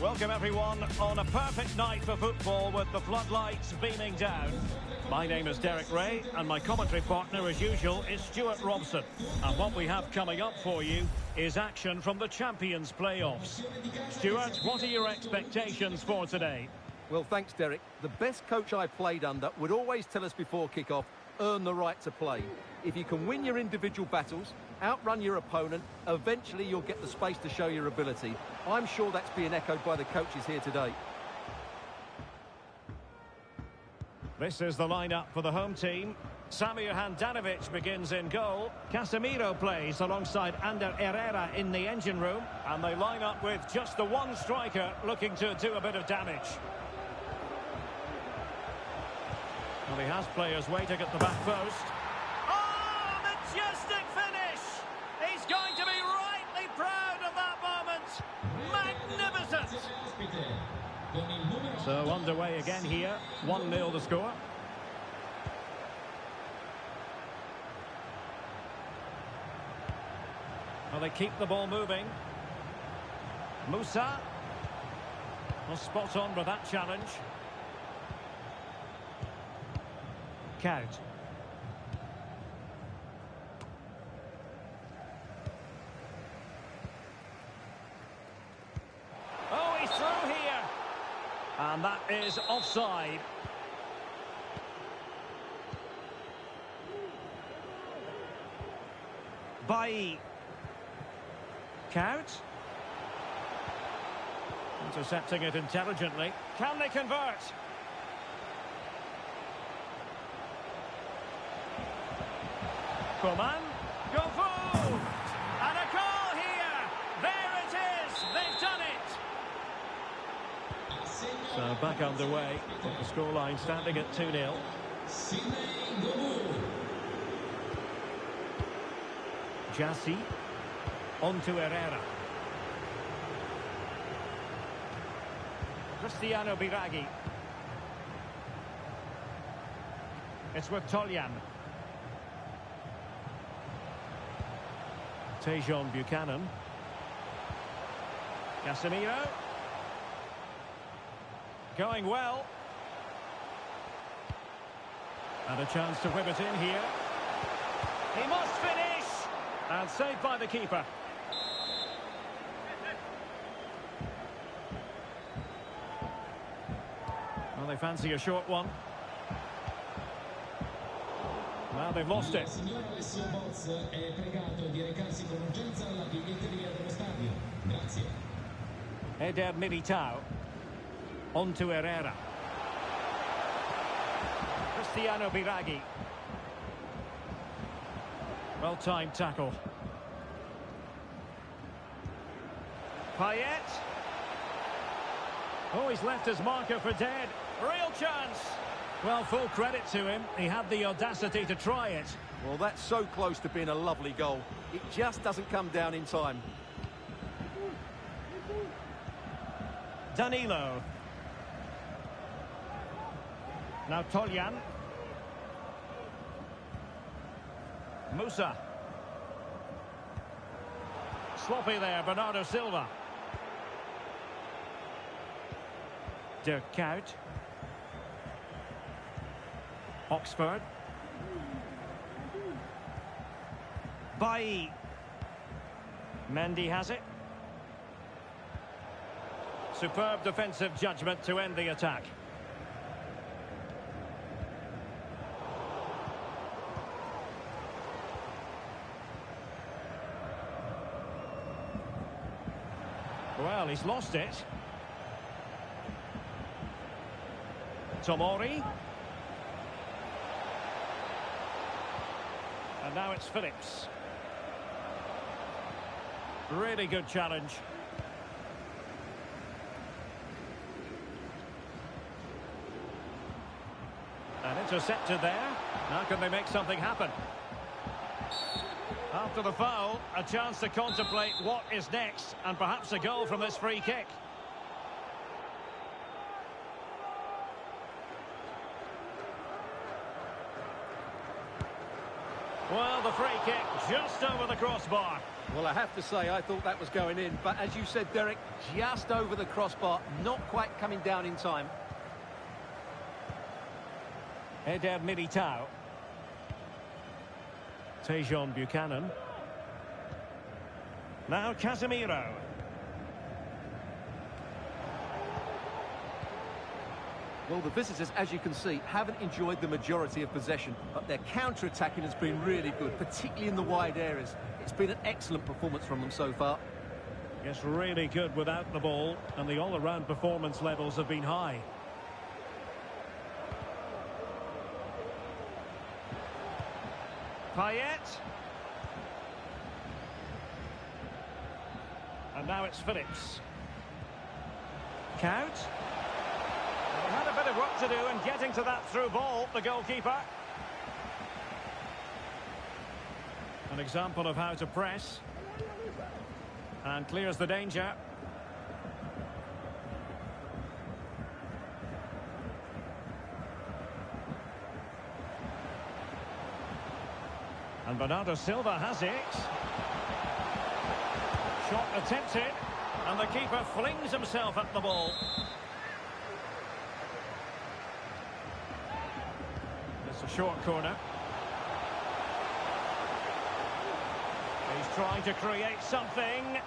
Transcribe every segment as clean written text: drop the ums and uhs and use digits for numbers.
Welcome everyone on a perfect night for football with the floodlights beaming down. My name is Derek Ray and my commentary partner as usual is Stuart Robson. And what we have coming up for you is action from the Champions playoffs. Stuart, what are your expectations for today? Well, thanks Derek. The best coach I played under would always tell us before kick-off, earn the right to play. If you can win your individual battles, outrun your opponent, eventually you'll get the space to show your ability. I'm sure that's being echoed by the coaches here today. This is the lineup for the home team. Samir Handanovic begins in goal. Casemiro plays alongside Ander Herrera in the engine room. And they line up with just the one striker looking to do a bit of damage. Well, he has players waiting at the back post. Oh, majestic finish! He's going to be rightly proud of that moment. Magnificent! So underway again here. 1-0 the score. Well, they keep the ball moving. Musa. Well, spot on with that challenge. Count. Oh, he's through here. And that is offside. Bailly. Count. Intercepting it intelligently. Can they convert? Coman, go forward! And a goal here! There it is! They've done it! So back underway, with the scoreline standing at 2-0. Jassi, on to Herrera. Cristiano Biraghi. It's with Toljan. Tejon Buchanan. Casemiro. Going well. And a chance to whip it in here. He must finish! And saved by the keeper. Well, they fancy a short one. Now they've lost it. Eder Militao. On to Herrera. Cristiano Biraghi. Well-timed tackle. Payet. Oh, he's left his marker for dead. Real chance. Well, full credit to him. He had the audacity to try it. Well, that's so close to being a lovely goal. It just doesn't come down in time. Danilo. Now Toljan. Musa. Sloppy there, Bernardo Silva. Dirk Kuyt. Oxford. Bailly. Mendy has it. Superb defensive judgment to end the attack. Well, he's lost it. Tomori. And now it's Phillips. Really good challenge. And intercepted there. Now can they make something happen? After the foul, a chance to contemplate what is next, and perhaps a goal from this free kick. Well, the free kick just over the crossbar. Well, I have to say, I thought that was going in. But as you said, Derek, just over the crossbar, not quite coming down in time. Eder Militao. Tejon Buchanan. Now Casemiro. Well, the visitors, as you can see, haven't enjoyed the majority of possession, but their counter-attacking has been really good, particularly in the wide areas. It's been an excellent performance from them so far. Yes, really good without the ball, and the all-around performance levels have been high. Payet. And now it's Phillips. Count. He had a bit of work to do in getting to that through ball, the goalkeeper. An example of how to press. And clears the danger. And Bernardo Silva has it. Shot attempted. And the keeper flings himself at the ball. It's a short corner. He's trying to create something.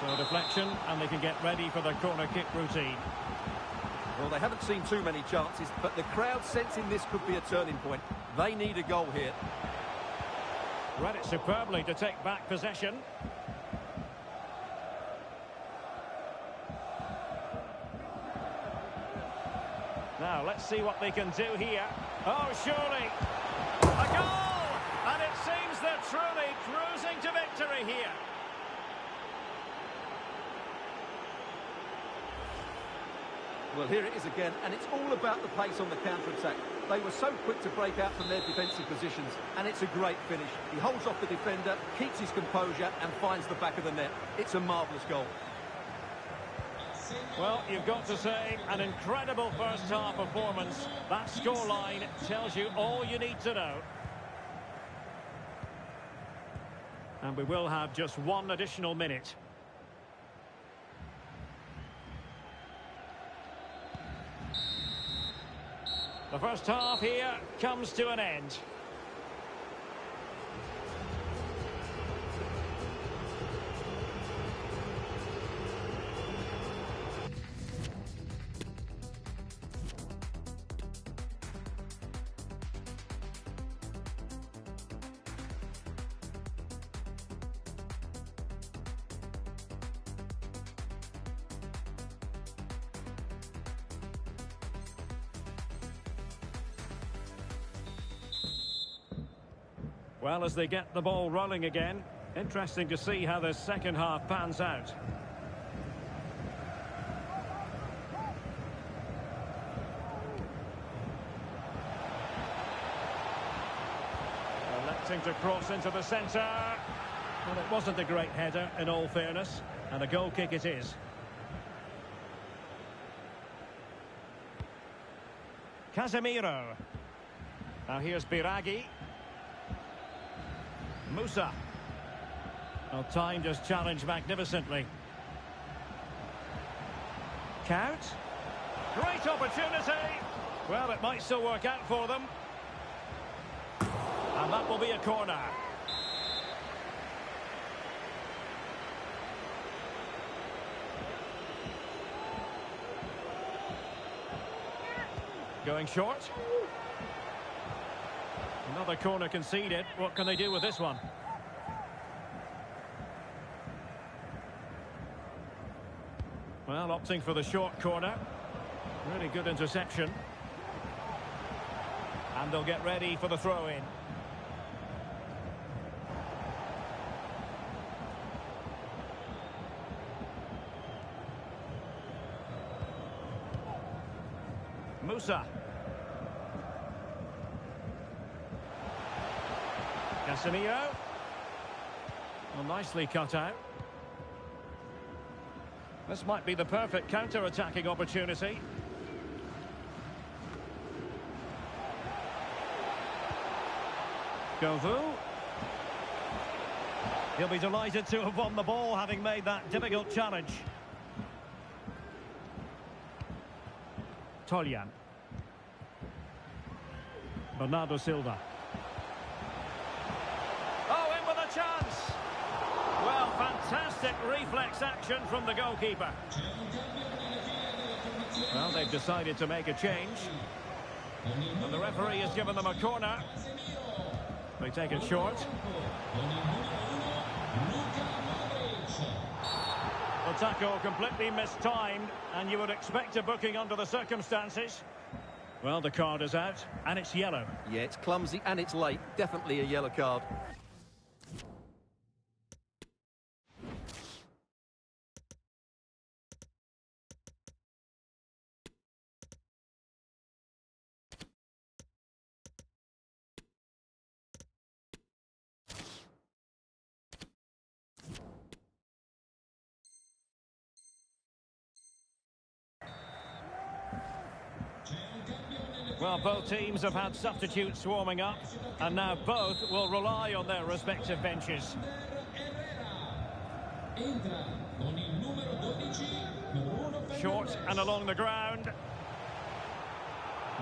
So deflection, and they can get ready for the corner kick routine. Well, they haven't seen too many chances, but the crowd sensing this could be a turning point. They need a goal here. Read it superbly to take back possession. Now, let's see what they can do here. Oh, surely. A goal! And it seems they're truly cruising to victory here. Well, here it is again, and it's all about the pace on the counter-attack. They were so quick to break out from their defensive positions, and it's a great finish. He holds off the defender, keeps his composure, and finds the back of the net. It's a marvellous goal. Well, you've got to say, an incredible first-half performance. That scoreline tells you all you need to know. And we will have just one additional minute. The first half here comes to an end. Well, as they get the ball rolling again, interesting to see how the second half pans out. Electing to cross into the centre. Well, it wasn't a great header, in all fairness, and a goal kick it is. Casemiro. Now here's Biragi. Musa. Well, timed his challenge magnificently. Count. Great opportunity. Well, it might still work out for them. And that will be a corner. Going short. Another corner conceded. What can they do with this one? Well, opting for the short corner. Really good interception. And they'll get ready for the throw-in. Musa. Casemiro. Well, nicely cut out. This might be the perfect counter-attacking opportunity. Govu. He'll be delighted to have won the ball, having made that difficult challenge. Toljan. Bernardo Silva. Oh, in with a chance! Well, fantastic reflex action from the goalkeeper. Well, they've decided to make a change. And the referee has given them a corner. They take it short. The tackle completely mistimed, and you would expect a booking under the circumstances. Well, the card is out, and it's yellow. Yeah, it's clumsy and it's late. Definitely a yellow card. Well, both teams have had substitutes warming up, and now both will rely on their respective benches. Short and along the ground.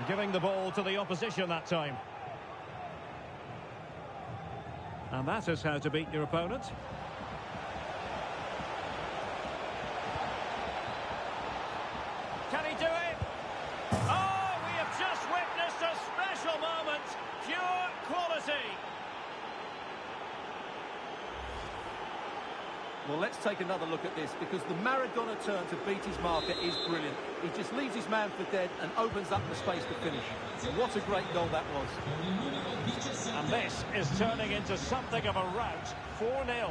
Giving the ball to the opposition that time. And that is how to beat your opponent. Can he do it? Oh! Just witnessed a special moment. Pure quality. Well, let's take another look at this, because the Maradona turn to beat his marker is brilliant. He just leaves his man for dead and opens up the space to finish. What a great goal that was. And this is turning into something of a rout. 4-0.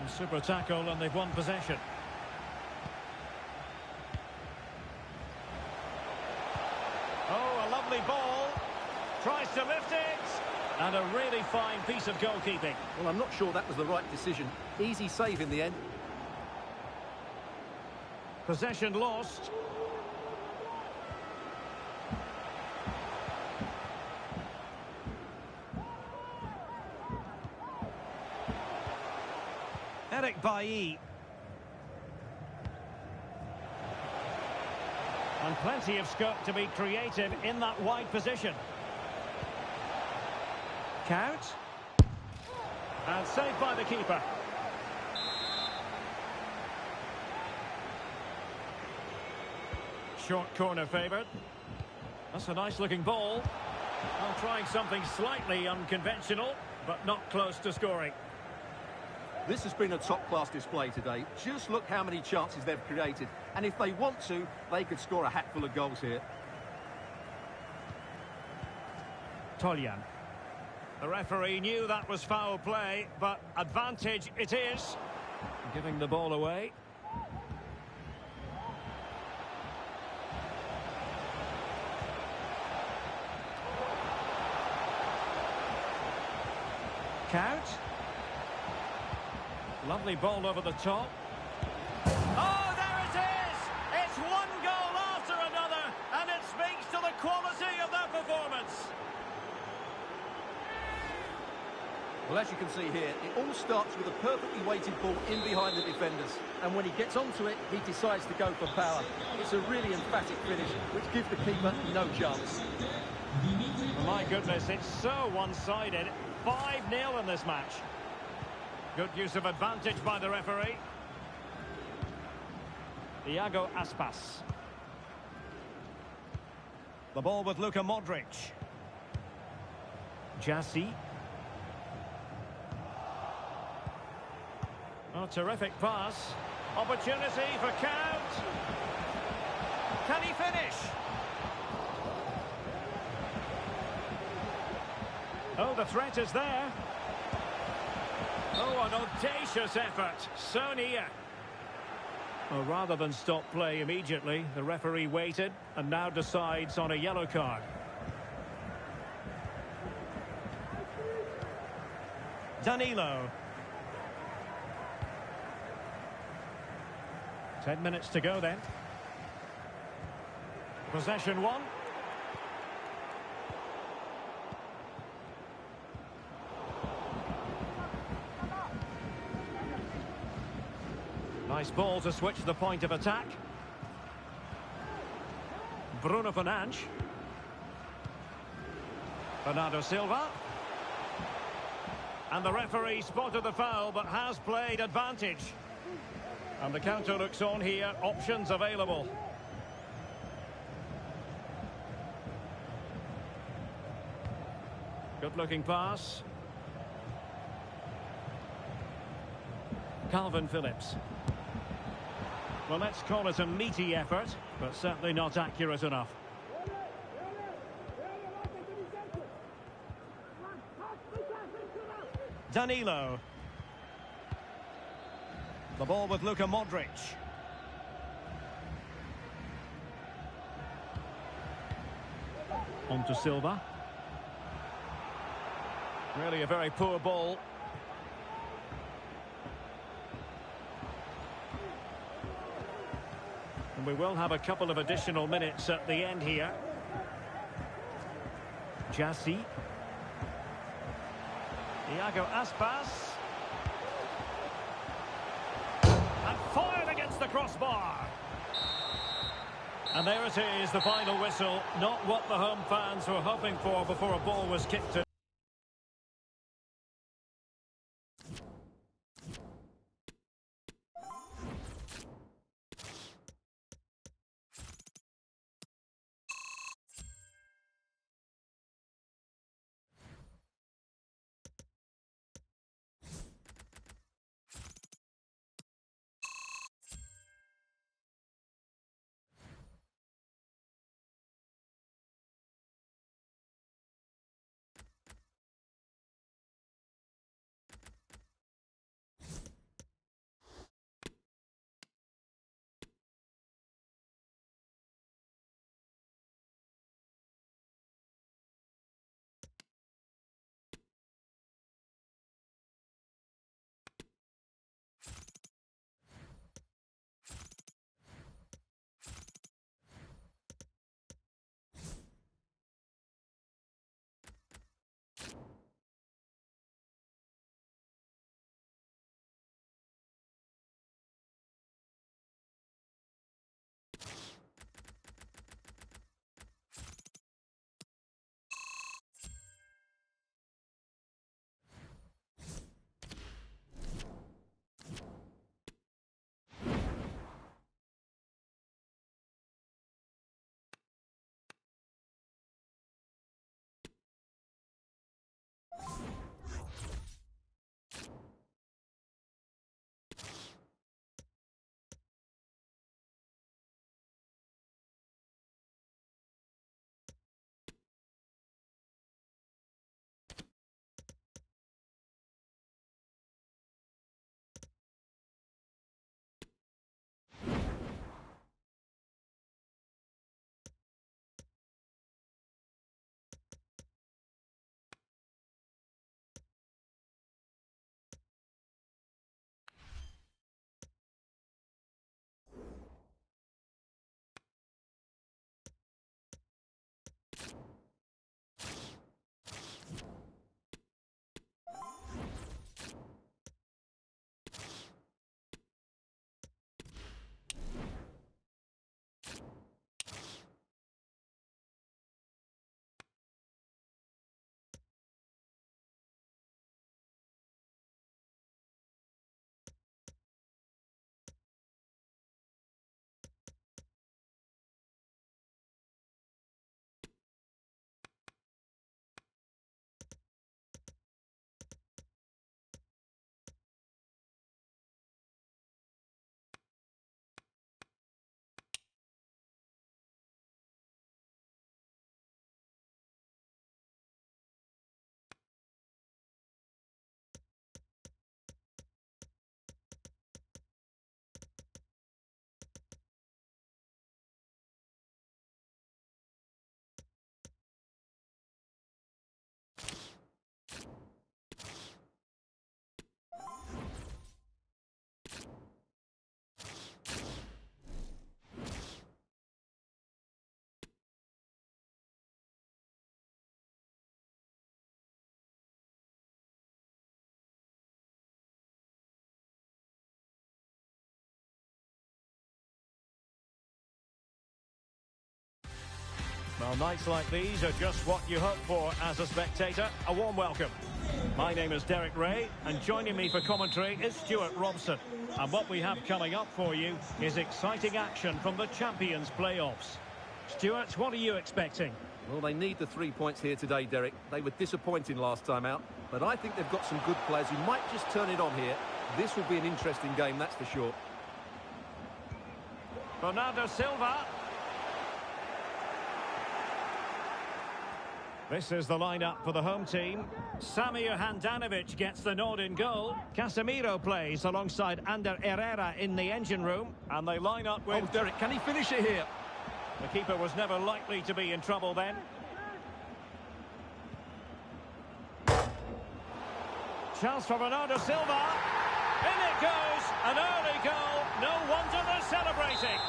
Super tackle, and they've won possession. Oh, a lovely ball. Tries to lift it. And a really fine piece of goalkeeping. Well, I'm not sure that was the right decision. Easy save in the end. Possession lost. Eric Bailly. And plenty of scope to be creative in that wide position. Count. And saved by the keeper. Short corner favoured. That's a nice looking ball. Well, trying something slightly unconventional, but not close to scoring. This has been a top-class display today. Just look how many chances they've created. And if they want to, they could score a hatful of goals here. Toljan. The referee knew that was foul play, but advantage it is. Giving the ball away. Count. Lovely ball over the top. Oh, there it is! It's one goal after another, and it speaks to the quality of their performance. Well, as you can see here, it all starts with a perfectly weighted ball in behind the defenders. And when he gets onto it, he decides to go for power. It's a really emphatic finish, which gives the keeper no chance. My goodness, it's so one-sided. 5-0 in this match. Good use of advantage by the referee. Iago Aspas. The ball with Luka Modric. Jassy. Oh, terrific pass. Opportunity for Count. Can he finish? Oh, the threat is there. Oh, an audacious effort. So near. Well, rather than stop play immediately, the referee waited and now decides on a yellow card. Danilo. 10 minutes to go then. Possession one. Nice ball to switch the point of attack. Bruno Fernandes. Bernardo Silva. And the referee spotted the foul but has played advantage. And the counter looks on here, options available. Good looking pass. Calvin Phillips. Well, let's call it a meaty effort, but certainly not accurate enough. Danilo. The ball with Luka Modric. On to Silva. Really a very poor ball. And we will have a couple of additional minutes at the end here. Jassy. Iago Aspas. And fired against the crossbar. And there it is, the final whistle. Not what the home fans were hoping for before a ball was kicked to. Well, nights like these are just what you hope for as a spectator. A warm welcome. My name is Derek Ray, and joining me for commentary is Stuart Robson. And what we have coming up for you is exciting action from the Champions playoffs. Stuart, what are you expecting? Well, they need the 3 points here today, Derek. They were disappointing last time out, but I think they've got some good players who might just turn it on here. This will be an interesting game, that's for sure. Bernardo Silva. This is the lineup for the home team. Samir Handanovic gets the nod in goal. Casemiro plays alongside Ander Herrera in the engine room. And they line up with... Oh, Derek, can he finish it here? The keeper was never likely to be in trouble then. Chance for Bernardo Silva. In it goes. An early goal. No wonder they're celebrating.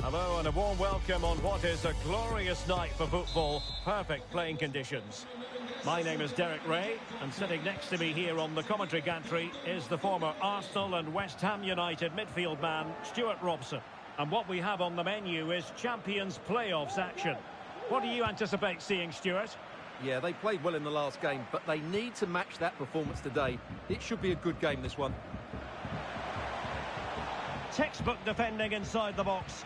Hello and a warm welcome on what is a glorious night for football. Perfect playing conditions. My name is Derek Ray, and sitting next to me here on the commentary gantry is the former Arsenal and West Ham United midfield man, Stuart Robson. And what we have on the menu is Champions playoffs action. What do you anticipate seeing, Stuart? Yeah, they played well in the last game, but they need to match that performance today. It should be a good game, this one. Textbook defending inside the box.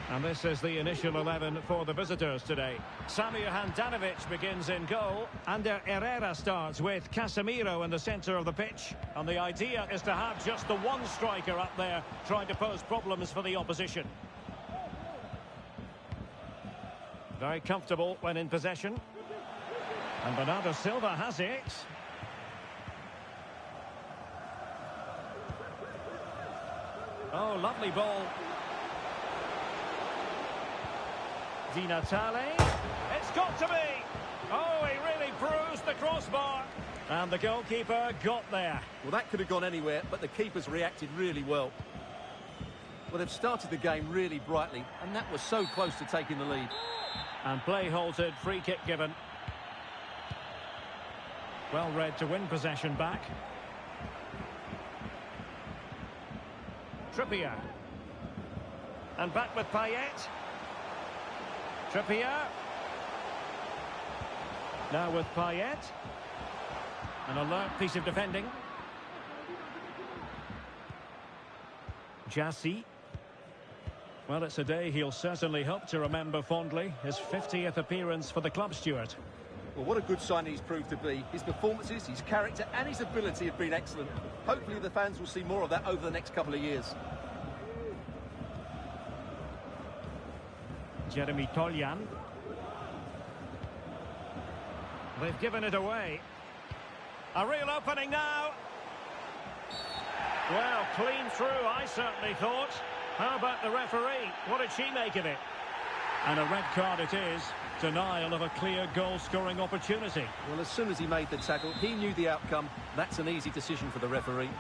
And this is the initial 11 for the visitors today. Samir Handanovic begins in goal. Ander Herrera starts with Casemiro in the centre of the pitch. And the idea is to have just the one striker up there trying to pose problems for the opposition. Very comfortable when in possession. And Bernardo Silva has it. Oh, lovely ball. Di Natale. It's got to be. Oh, he really bruised the crossbar. And the goalkeeper got there. Well, that could have gone anywhere, but the keeper's reacted really well. Well, they've started the game really brightly, and that was so close to taking the lead. And play halted, free kick given. Well read to win possession back. Trippier. And back with Payet. Trippier. Now with Payet. An alert piece of defending. Jassy. Well, it's a day he'll certainly hope to remember fondly. His 50th appearance for the club, Stuart. Well, what a good signing he's proved to be. His performances, his character and his ability have been excellent. Hopefully the fans will see more of that over the next couple of years. Jeremy Toljan. They've given it away. A real opening now. Well, clean through, I certainly thought. How about the referee? What did she make of it? And a red card it is. Denial of a clear goal-scoring opportunity. Well, as soon as he made the tackle, he knew the outcome. That's an easy decision for the referee.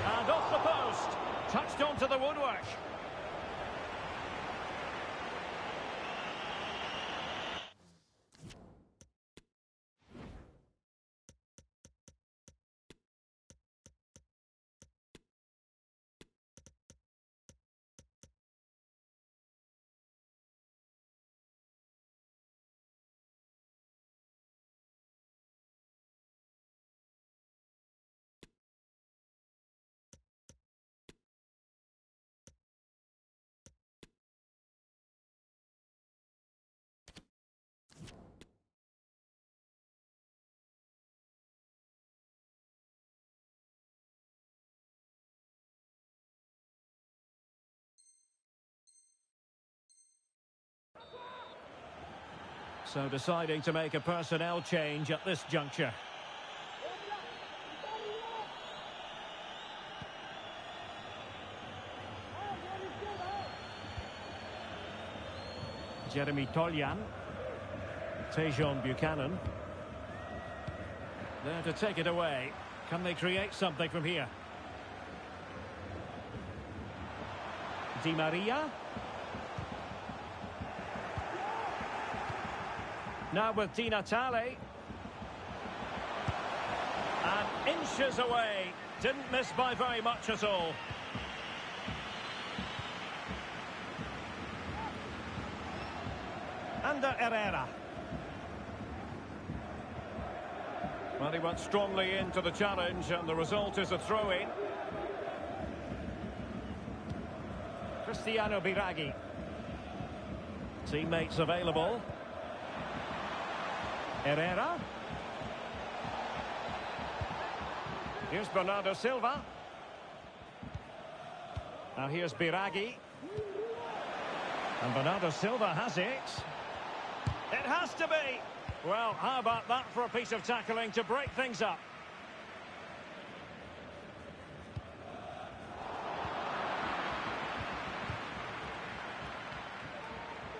And off the post. Touched onto the woodwork. So deciding to make a personnel change at this juncture. Jeremy Toljan. Tejon Buchanan. There to take it away. Can they create something from here? Di Maria. Now with Di Natale. And inches away. Didn't miss by very much at all. Under Herrera. Well, he went strongly into the challenge, and the result is a throw-in. Cristiano Biraghi. Teammates available. Herrera. Here's Bernardo Silva. Now here's Biraghi. And Bernardo Silva has it. It has to be. Well, how about that for a piece of tackling to break things up?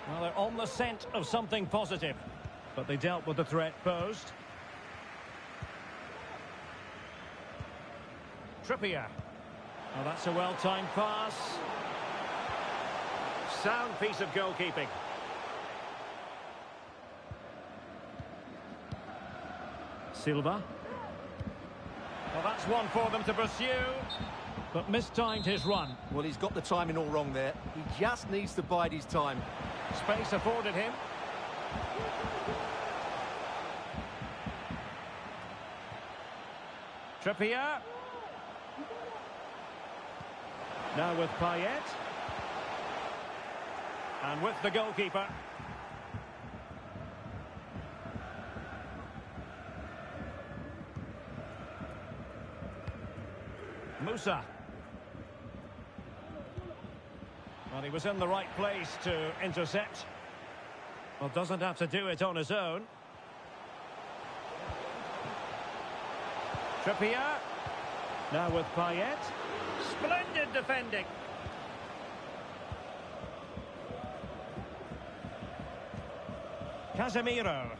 Well, they're on the scent of something positive, but they dealt with the threat posed. Trippier. Well, that's a well-timed pass. Sound piece of goalkeeping. Silva. Well, that's one for them to pursue, but mistimed his run. Well, he's got the timing all wrong there. He just needs to bide his time. Space afforded him. Trippier. Now with Payet. And with the goalkeeper. Musa. Well, he was in the right place to intercept. Well, doesn't have to do it on his own. Trippier. Now with Payet. Splendid defending. Casemiro.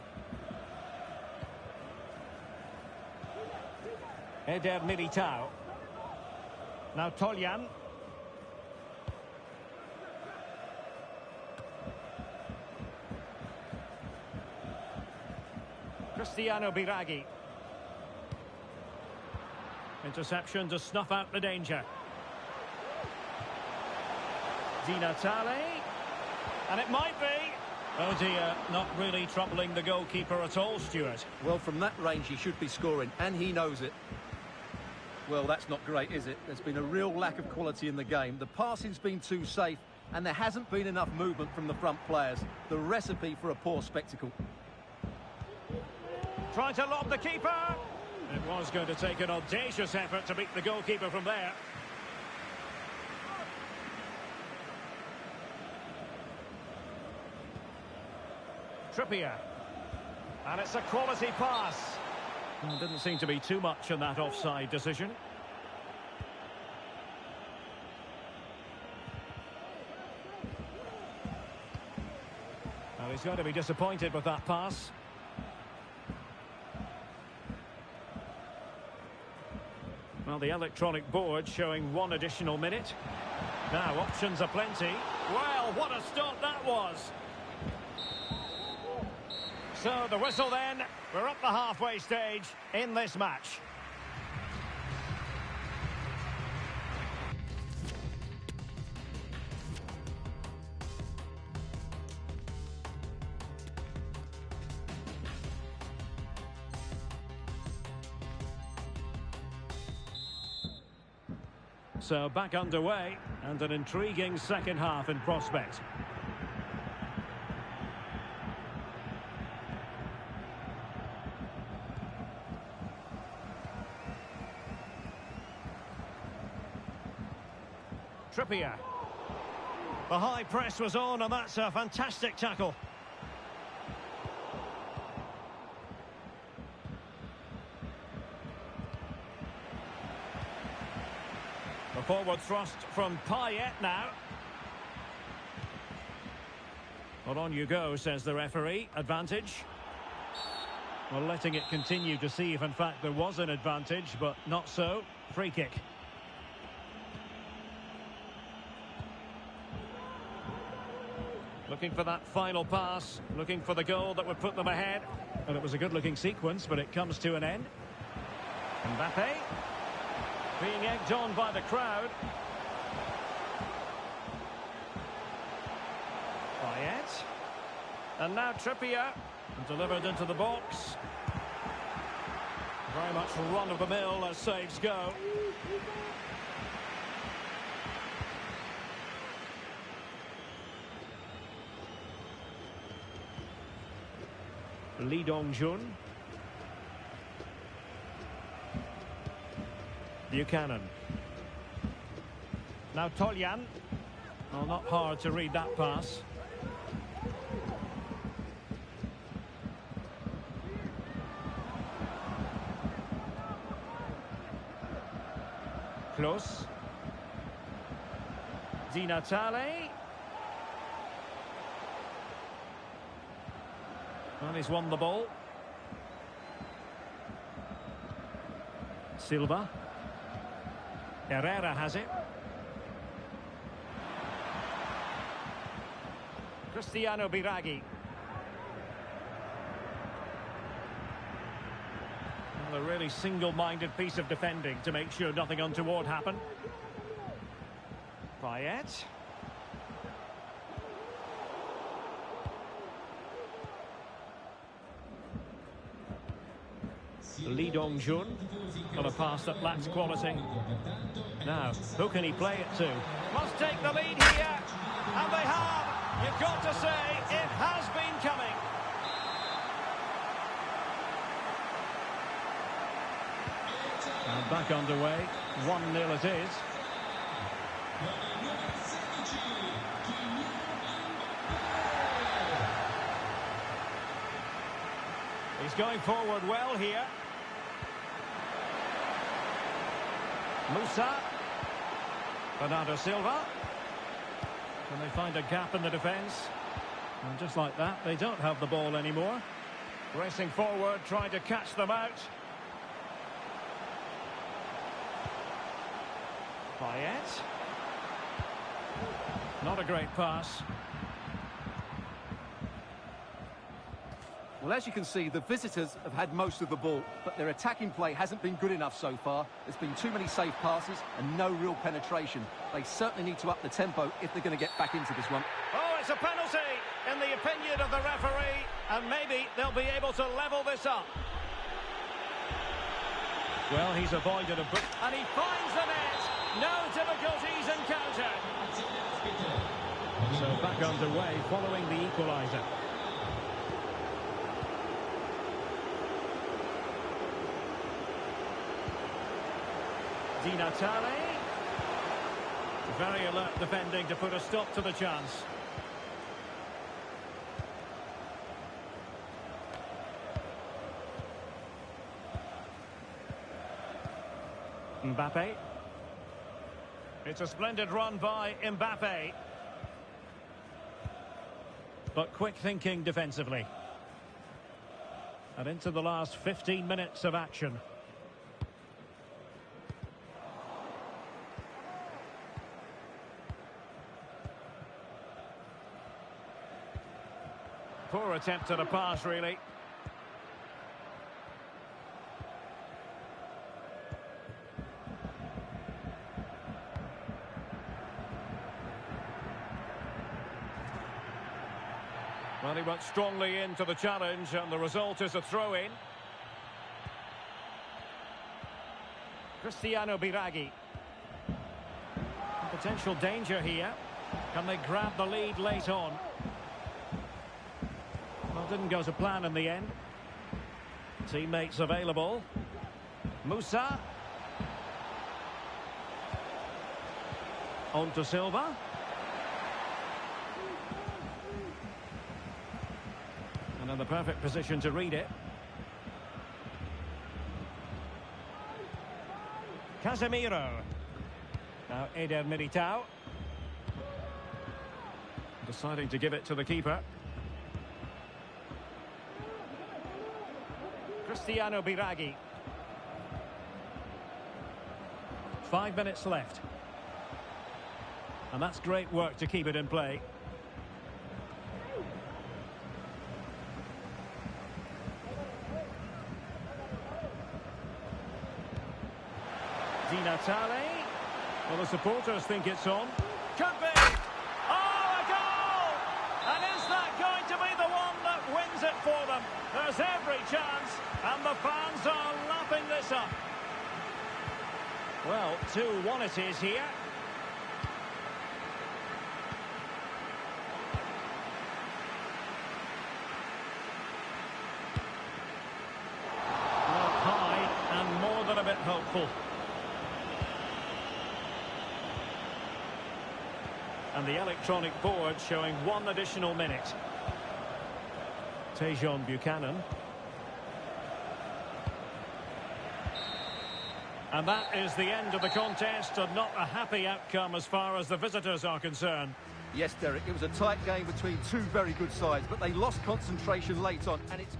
Eder Militao. Now Toljan. Cristiano Biraghi. Interception to snuff out the danger. Di Natale. And it might be. Oh dear, not really troubling the goalkeeper at all, Stuart. Well, from that range he should be scoring, and he knows it. Well, that's not great, is it? There's been a real lack of quality in the game. The passing's been too safe, and there hasn't been enough movement from the front players. The recipe for a poor spectacle. Trying to lob the keeper. It was going to take an audacious effort to beat the goalkeeper from there. Trippier. And it's a quality pass. Well, didn't seem to be too much in that offside decision. Well, he's going to be disappointed with that pass. Well, the electronic board showing one additional minute. Now, options are plenty. Well, what a stop that was. So, the whistle then. We're up the halfway stage in this match. So back underway, and an intriguing second half in prospect. Trippier. The high press was on, and that's a fantastic tackle. forward thrust from Payet now. Well, on you go, says the referee. Advantage. Well, letting it continue to see if, in fact, there was an advantage, but not so. Free kick. Looking for that final pass, looking for the goal that would put them ahead. And it was a good-looking sequence, but it comes to an end. Mbappe being egged on by the crowd. Payet. And now Trippier. Delivered into the box. Very much run-of-the-mill as saves go. Lee Dong-jun. Buchanan. Now Tolyan. Well, not hard to read that pass. Close. Di Natale. Well, he's won the ball. Silva. Herrera has it. Cristiano Biraghi. Well, a really single-minded piece of defending to make sure nothing untoward happened. Payet. Lee Dong-jun on a pass that lacks quality. Now, who can he play it to? Must take the lead here, and they have. You've got to say, it has been coming. And back underway, 1-0 it is. He's going forward well here. Musa. Bernardo Silva. Can they find a gap in the defence? And just like that, they don't have the ball anymore. Racing forward, trying to catch them out. Payet. Not a great pass. Well, as you can see, the visitors have had most of the ball, but their attacking play hasn't been good enough so far. There's been too many safe passes and no real penetration. They certainly need to up the tempo if they're going to get back into this one. Oh, it's a penalty, in the opinion of the referee, and maybe they'll be able to level this up. Well, he's avoided a... and he finds the net. No difficulties encountered. So back underway following the equaliser. Di Natale. Very alert defending to put a stop to the chance. Mbappe. It's a splendid run by Mbappe. But quick thinking defensively. And into the last 15 minutes of action. Poor attempt at a pass, really. Well, he went strongly into the challenge, and the result is a throw-in. Cristiano Biraghi. Potential danger here. Can they grab the lead late on? Well, didn't go to plan in the end. Teammates available. Musa. On to Silva. And in the perfect position to read it. Casemiro. Now Eder Militao. Deciding to give it to the keeper. Cristiano Biraghi. 5 minutes left. And that's great work to keep it in play. Di Natale. Well, the supporters think it's on. Could be. Oh, a goal! And is that going to be the one that wins it for them? There's every chance, and the fans are lapping this up. Well, 2-1 it is here. Well, high and more than a bit hopeful. And the electronic board showing 1 additional minute. Tejon Buchanan. And that is the end of the contest, and not a happy outcome as far as the visitors are concerned. Yes, Derek, it was a tight game between two very good sides, but they lost concentration late on, and it's...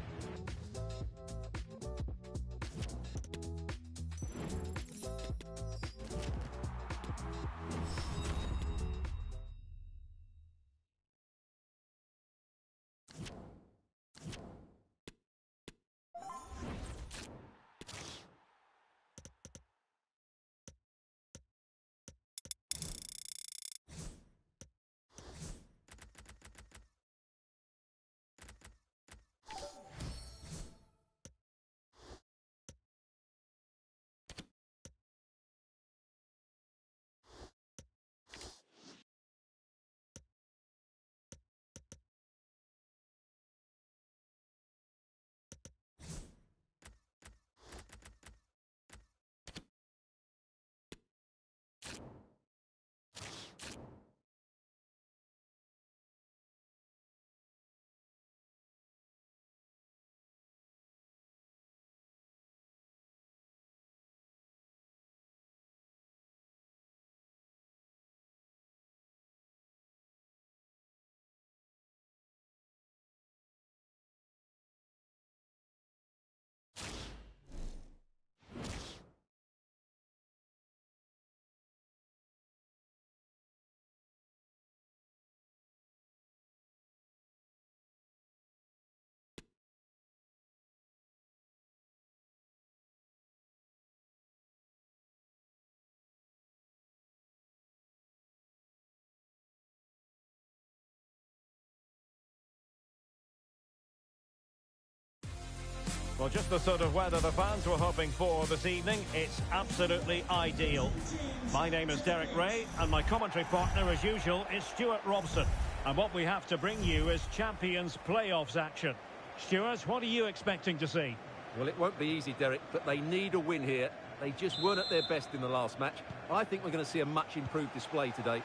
Well, just the sort of weather the fans were hoping for this evening. It's absolutely ideal. My name is Derek Ray, and my commentary partner, as usual, is Stuart Robson. And what we have to bring you is Champions Playoffs action. Stuart, what are you expecting to see? Well, it won't be easy, Derek, but they need a win here. They just weren't at their best in the last match. I think we're going to see a much improved display today.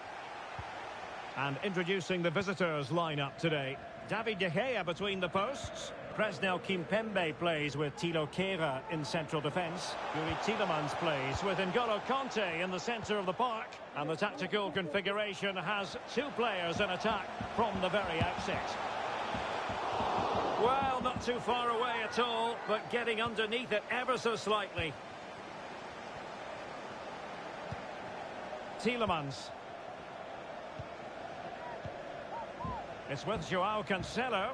And introducing the visitors lineup today. David De Gea between the posts. Presnel Kimpembe plays with Thilo Kehrer in central defence. Yuri Tielemans plays with N'Golo Kanté in the centre of the park. And the tactical configuration has 2 players in attack from the very outset. Well, not too far away at all, but getting underneath it ever so slightly. Tielemans. It's with Joao Cancelo.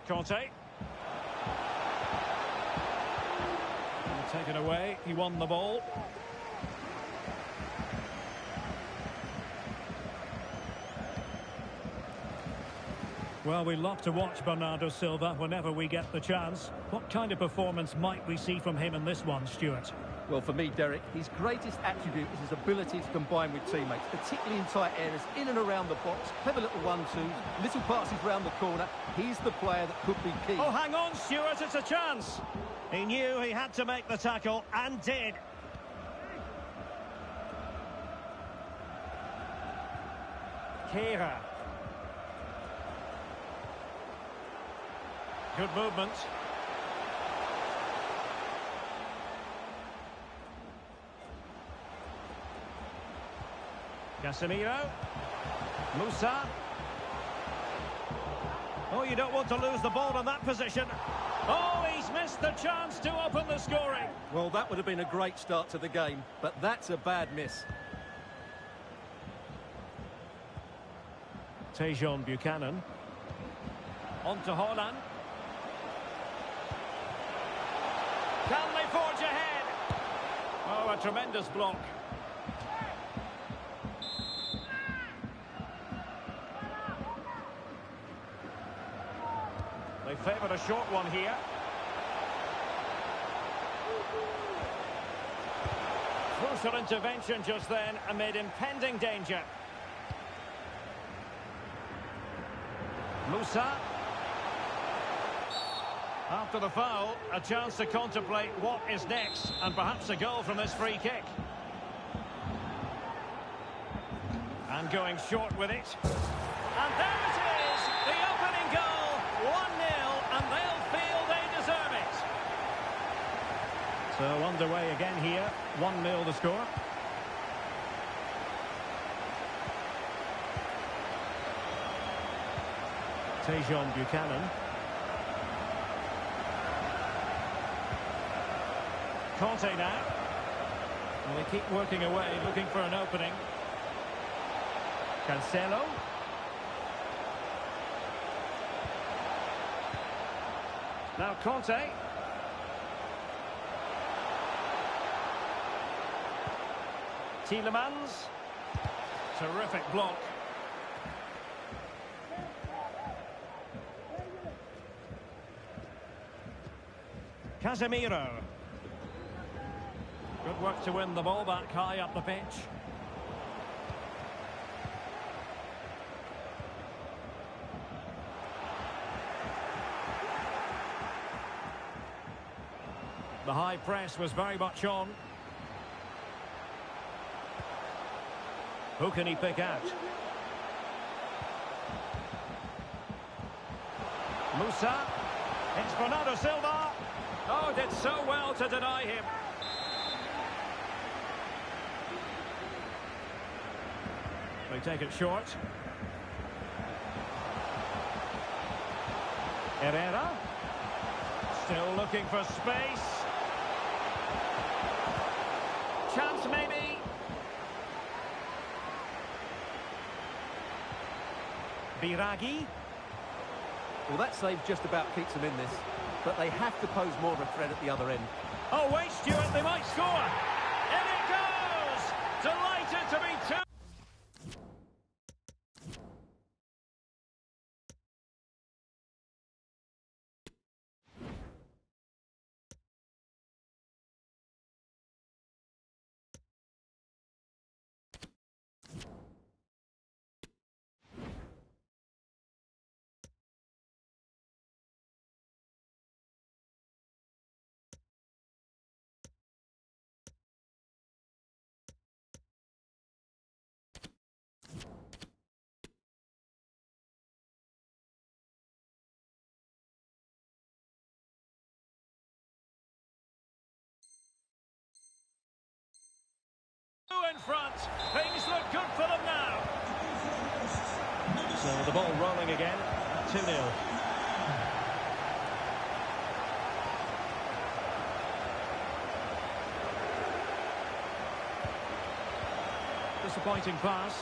Kanté. Taken away, he won the ball. Well, we love to watch Bernardo Silva whenever we get the chance. What kind of performance might we see from him in this one, Stuart? Well, for me, Derek, his greatest attribute is his ability to combine with teammates, particularly in tight areas, in and around the box, clever little 1-2s, little passes round the corner. He's the player that could be key. Oh, hang on, Stuart, it's a chance. He knew he had to make the tackle, and did. Kehrer. Good movement. Casemiro. Musa. Oh, you don't want to lose the ball in that position. Oh, he's missed the chance to open the scoring. Well, that would have been a great start to the game, but that's a bad miss. Tejon Buchanan. On to Holland. Can they forge ahead? Oh, a tremendous block. They favoured a short one here. Closer intervention just then amid impending danger. Musa. After the foul, a chance to contemplate what is next, and perhaps a goal from this free kick. And going short with it. And there it is, the opening goal, 1-0, and they'll feel they deserve it. So underway again here, 1-0 the score. Tejon Buchanan. Conte now. Well, they keep working away, looking for an opening. Cancelo. Now Conte. Tielemans. Terrific block. Casemiro. Good work to win the ball back high up the pitch. The high press was very much on. Who can he pick out? Musa. It's Bernardo Silva. Oh, did so well to deny him. They take it short. Herrera. Still looking for space. Chance maybe. Biragi. Well, that save just about keeps them in this, but they have to pose more of a threat at the other end. Oh, wait, Stuart, they might score. In it goes! Delighted to be two. In front, things look good for them now. So the ball rolling again, 2-0. Disappointing pass.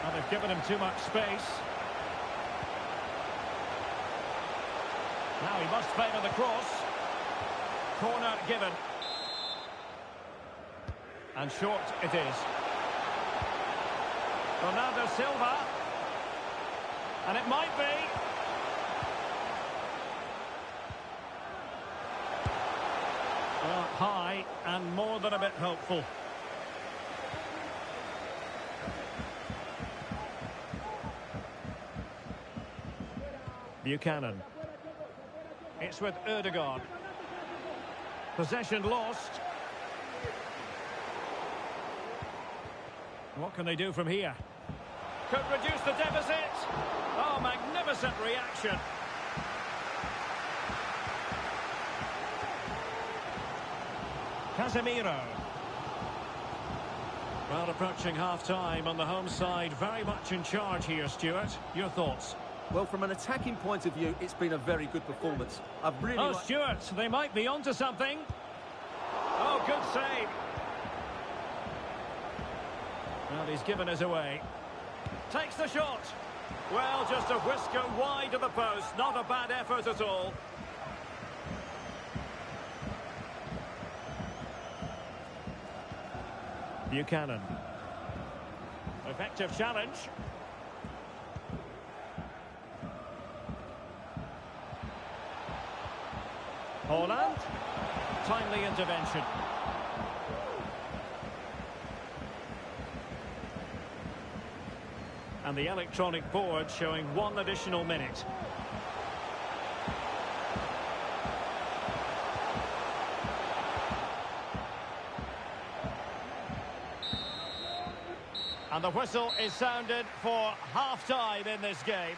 Well, they've given him too much space. Now he must favour the cross. Corner given. And short it is. Bernardo Silva. And it might be. Well, high and more than a bit hopeful. Buchanan. It's with Erdogan. Possession lost. What can they do from here? Could reduce the deficit. Oh, magnificent reaction. Casemiro. Well, approaching half-time on the home side, very much in charge here, Stuart. Your thoughts? Well, from an attacking point of view, it's been a very good performance. I've really Oh, Stuart, they might be onto something. Oh, good save. Well, he's given us away. Takes the shot. Well, just a whisker wide of the post. Not a bad effort at all. Buchanan. Effective challenge. Holland. Timely intervention. And the electronic board showing 1 additional minute. And the whistle is sounded for half-time in this game.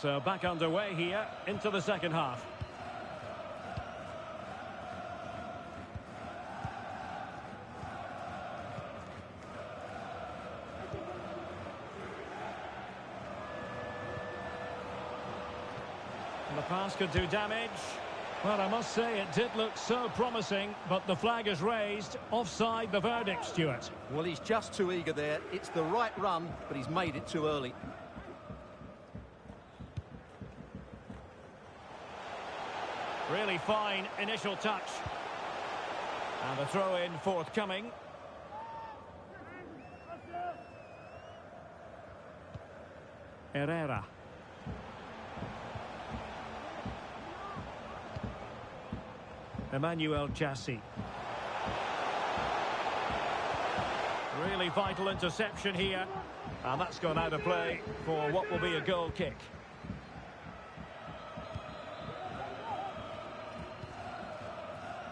So back underway here into the second half. And the pass could do damage. Well, I must say it did look so promising, but the flag is raised. Offside the verdict, Stuart. Well, he's just too eager there. It's the right run, but he's made it too early. Really fine initial touch. And the throw-in forthcoming. Herrera. Emmanuel Jassy. Really vital interception here. And that's gone out of play for what will be a goal kick.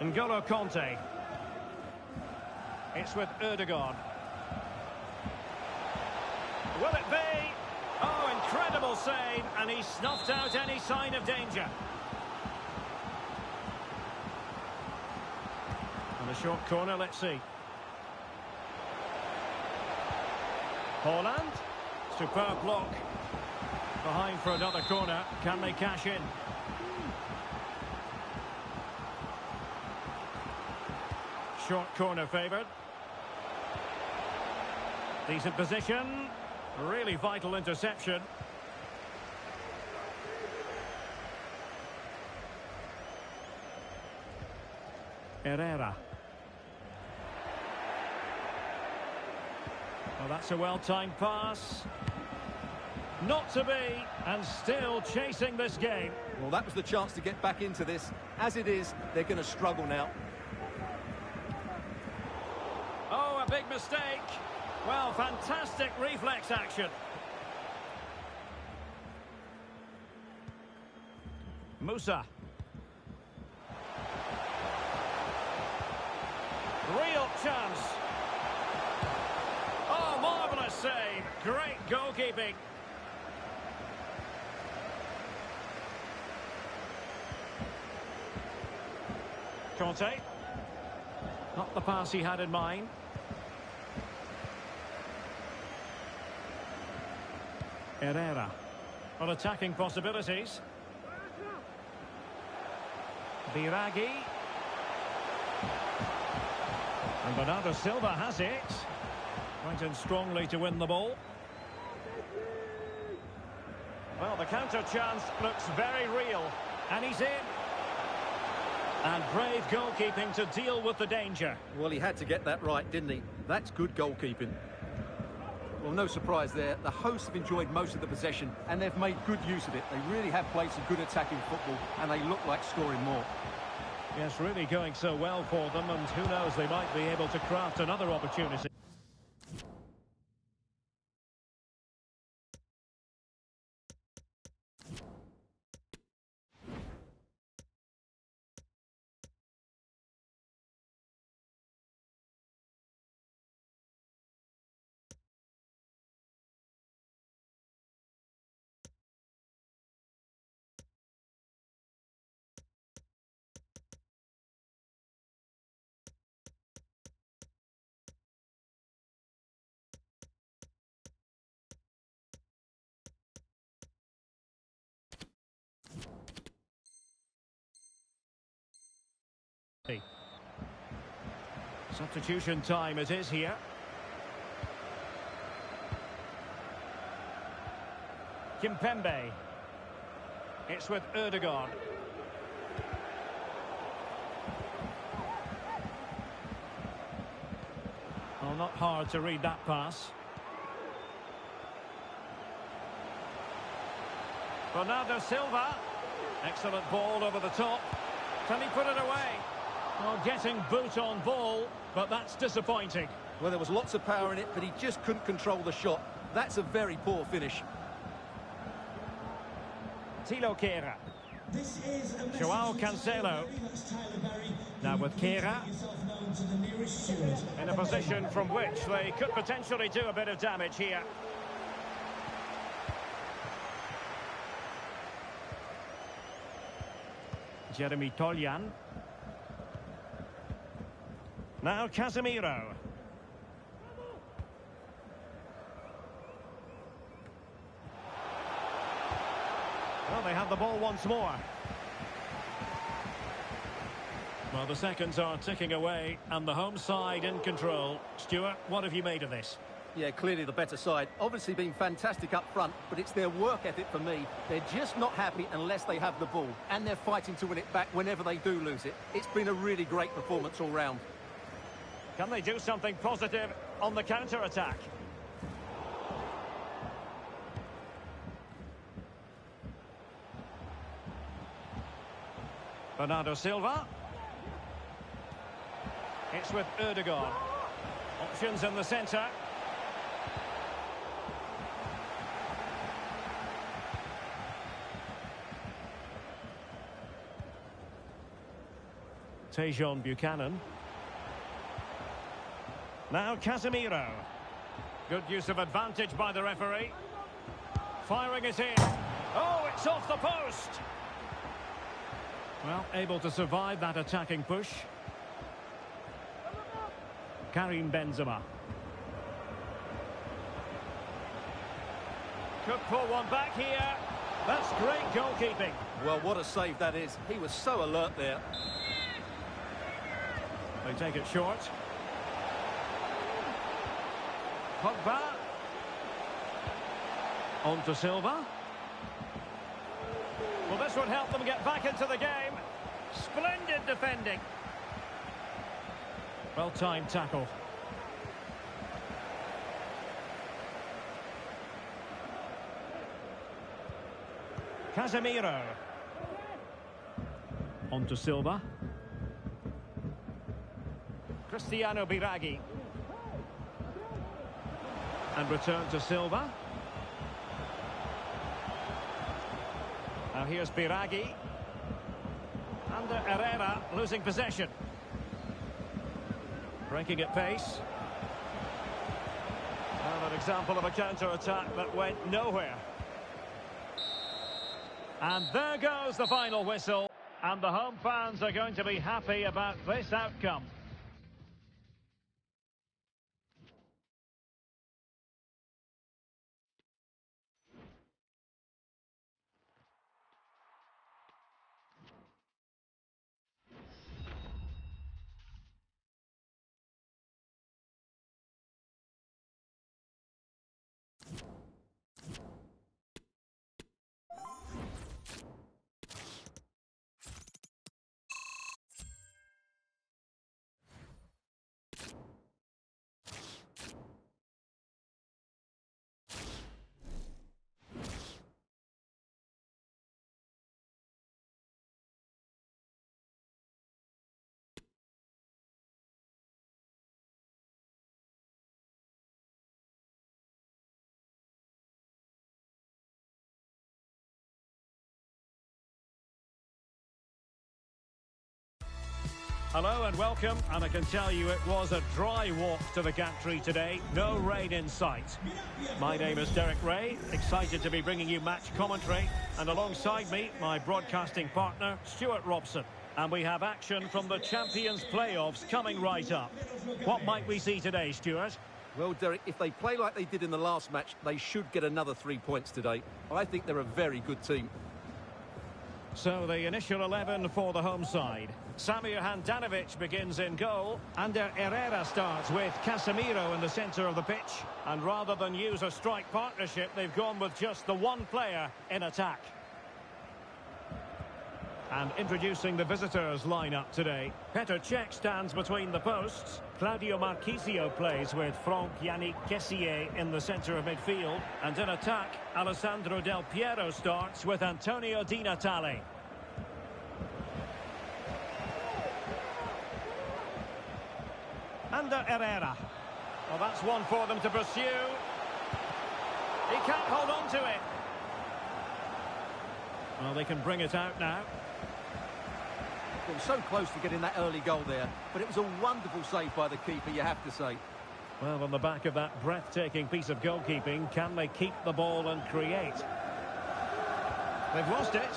N'Golo Conte. It's with Erdogan. Will it be? Oh, incredible save, and he snuffed out any sign of danger. And a short corner, let's see. Holland. Superb block. Behind for another corner. Can they cash in? Short corner favoured. Decent position. Really vital interception. Herrera. Well, that's a well-timed pass. Not to be, and still chasing this game. Well, that was the chance to get back into this. As it is, they're going to struggle now. Oh, a big mistake. Well, fantastic reflex action. Musa. Real chance. Oh, marvellous save. Great goalkeeping. Conte. Not the pass he had in mind. Herrera. On attacking possibilities. Biragi. And Bernardo Silva has it. Right in strongly to win the ball. Well, the counter chance looks very real. And he's in. And brave goalkeeping to deal with the danger. Well, he had to get that right, didn't he? That's good goalkeeping. Well, no surprise there. The hosts have enjoyed most of the possession, and they've made good use of it. They really have played some good attacking football, and they look like scoring more. Yes, really going so well for them, and who knows, they might be able to craft another opportunity. Substitution time it is here. Kimpembe. It's with Erdogan. Well, not hard to read that pass. Bernardo Silva. Excellent ball over the top. Can he put it away? Well, getting boot on ball, but that's disappointing. Well, there was lots of power in it, but he just couldn't control the shot. That's a very poor finish. Tilo Kehrer. João Cancelo. Now with Kehrer. In a position from which they could potentially do a bit of damage here. Jeremy Toljan. Now Casemiro. Well, they have the ball once more. Well, the seconds are ticking away, and the home side in control. Stuart, what have you made of this? Yeah, clearly the better side. Obviously been fantastic up front, but it's their work ethic for me. They're just not happy unless they have the ball, and they're fighting to win it back whenever they do lose it. It's been a really great performance all round. Can they do something positive on the counter-attack? Bernardo Silva. It's with Erdogan. Options in the centre. Tejon Buchanan. Now Casemiro. Good use of advantage by the referee. Firing it in. Oh, it's off the post. Well, able to survive that attacking push. Karim Benzema. Could pull one back here. That's great goalkeeping. Well, what a save that is. He was so alert there. They take it short. Pogba. On to Silva. Well, this would help them get back into the game. Splendid defending. Well-timed tackle. Casemiro. On to Silva. Cristiano Biraghi. And return to Silva. Now here's Biraghi. Under Herrera, losing possession. Breaking at pace. Well, an example of a counter-attack that went nowhere. And there goes the final whistle. And the home fans are going to be happy about this outcome. Hello and welcome, and I can tell you it was a dry walk to the gantry today. No rain in sight. My name is Derek Ray, excited to be bringing you match commentary, and alongside me, my broadcasting partner, Stuart Robson. And we have action from the Champions playoffs coming right up. What might we see today, Stuart? Well, Derek, if they play like they did in the last match, they should get another 3 points today. I think they're a very good team. So the initial 11 for the home side. Samir Handanovic begins in goal. Ander Herrera starts with Casemiro in the centre of the pitch. And rather than use a strike partnership, they've gone with just the one player in attack. And introducing the visitors' lineup today. Petr Cech stands between the posts. Claudio Marchisio plays with Franck Yannick Kessié in the centre of midfield. And in attack, Alessandro Del Piero starts with Antonio Di Natale. Ander Herrera. Well, that's one for them to pursue. He can't hold on to it. Well, they can bring it out now. So close to getting that early goal there, but it was a wonderful save by the keeper, you have to say. Well, on the back of that breathtaking piece of goalkeeping, can they keep the ball and create? They've lost it.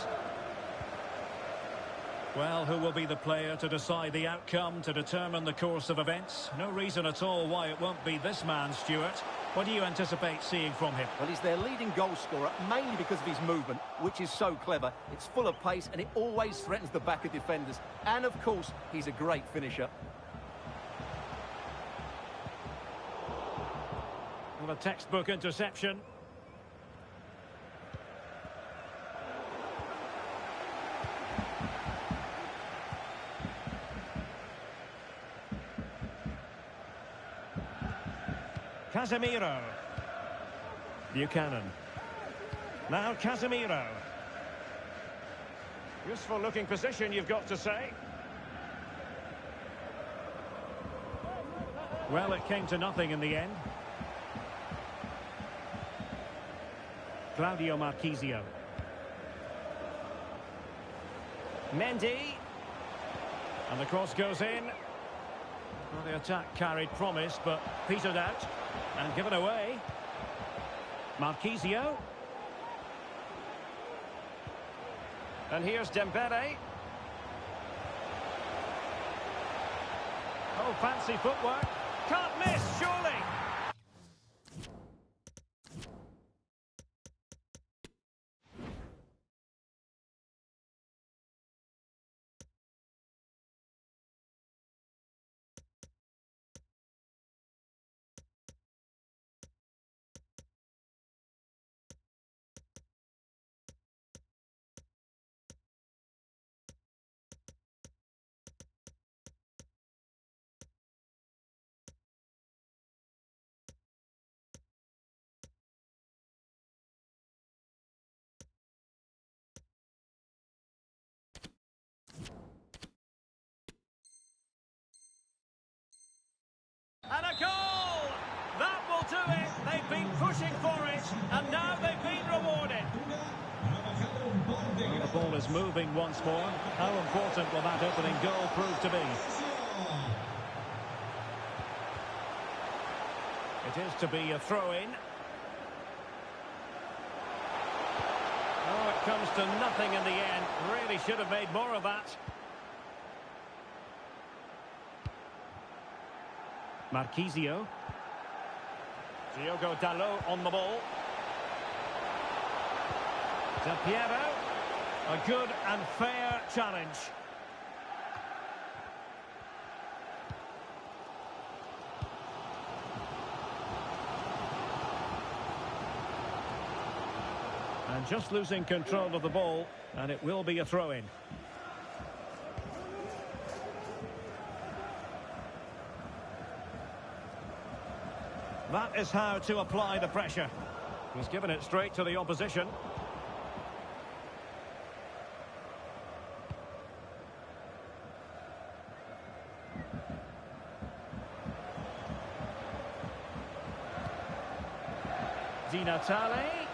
Well, who will be the player to decide the outcome, to determine the course of events? No reason at all why it won't be this man, Stuart. What do you anticipate seeing from him? Well, he's their leading goal scorer, mainly because of his movement, which is so clever. It's full of pace, and it always threatens the back of defenders. And, of course, he's a great finisher. Well, a textbook interception. Casemiro. Buchanan. Now Casemiro. Useful looking position, you've got to say. Well, it came to nothing in the end. Claudio Marchisio. Mendy. And the cross goes in. Well, the attack carried promise, but petered out. And given away. Marchisio. And here's Dembele. Oh, fancy footwork. Can't miss, surely. And a goal! That will do it. They've been pushing for it, and now they've been rewarded. Well, the ball is moving once more. How important will that opening goal prove to be? It is to be a throw-in. Oh, it comes to nothing in the end. Really should have made more of that. Marchisio. Diogo Dalot on the ball. Del Piero. A good and fair challenge. And just losing control of the ball, and it will be a throw-in. That is how to apply the pressure. He's given it straight to the opposition. Di Natale.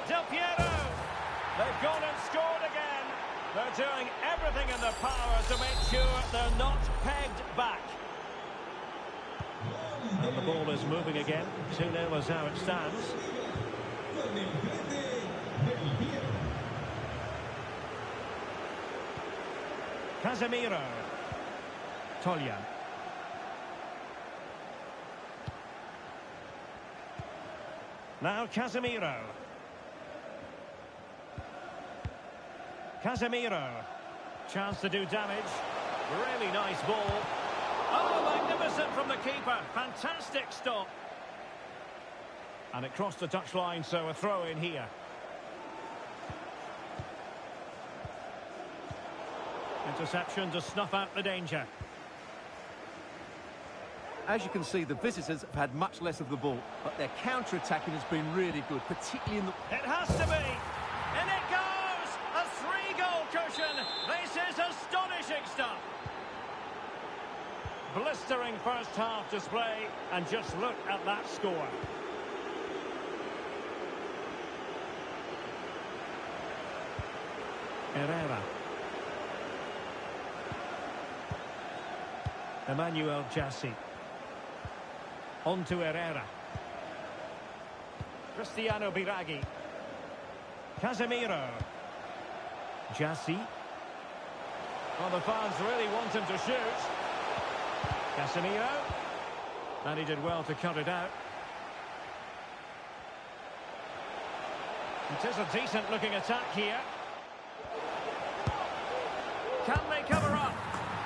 Del Piero. They've gone and scored again. They're doing everything in their power to make sure they're not pegged back. And the ball is moving again. 2-0 is how it stands. Casemiro. Toljan. Now Casemiro. Casemiro. Chance to do damage. Really nice ball. Oh, magnificent from the keeper. Fantastic stop. And it crossed the touchline, so a throw in here. Interception to snuff out the danger. As you can see, the visitors have had much less of the ball, but their counter-attacking has been really good, particularly in the... It has to be! And it goes! A 3-goal cushion! This is astonishing stuff! Blistering first-half display, and just look at that score. Herrera. Emmanuel Jassy. On to Herrera. Cristiano Biraghi. Casemiro. Jassy. Well, the fans really want him to shoot. Casemiro. And he did well to cut it out. It is a decent-looking attack here. Can they cover up?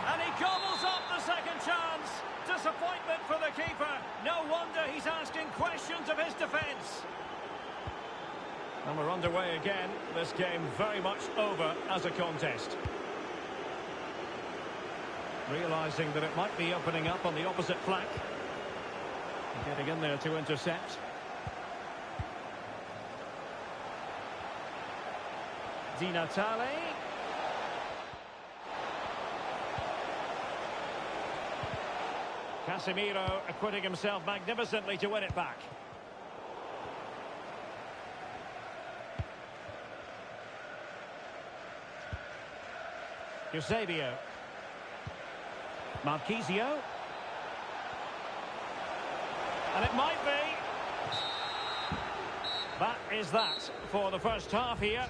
And he gobbles up the second chance. Disappointment for the keeper. No wonder he's asking questions of his defence. And we're underway again. This game very much over as a contest. Realising that it might be opening up on the opposite flank. Getting in there to intercept. Di Natale. Casemiro acquitting himself magnificently to win it back. Eusebio. Marquisio. And it might be. That is that for the first half here.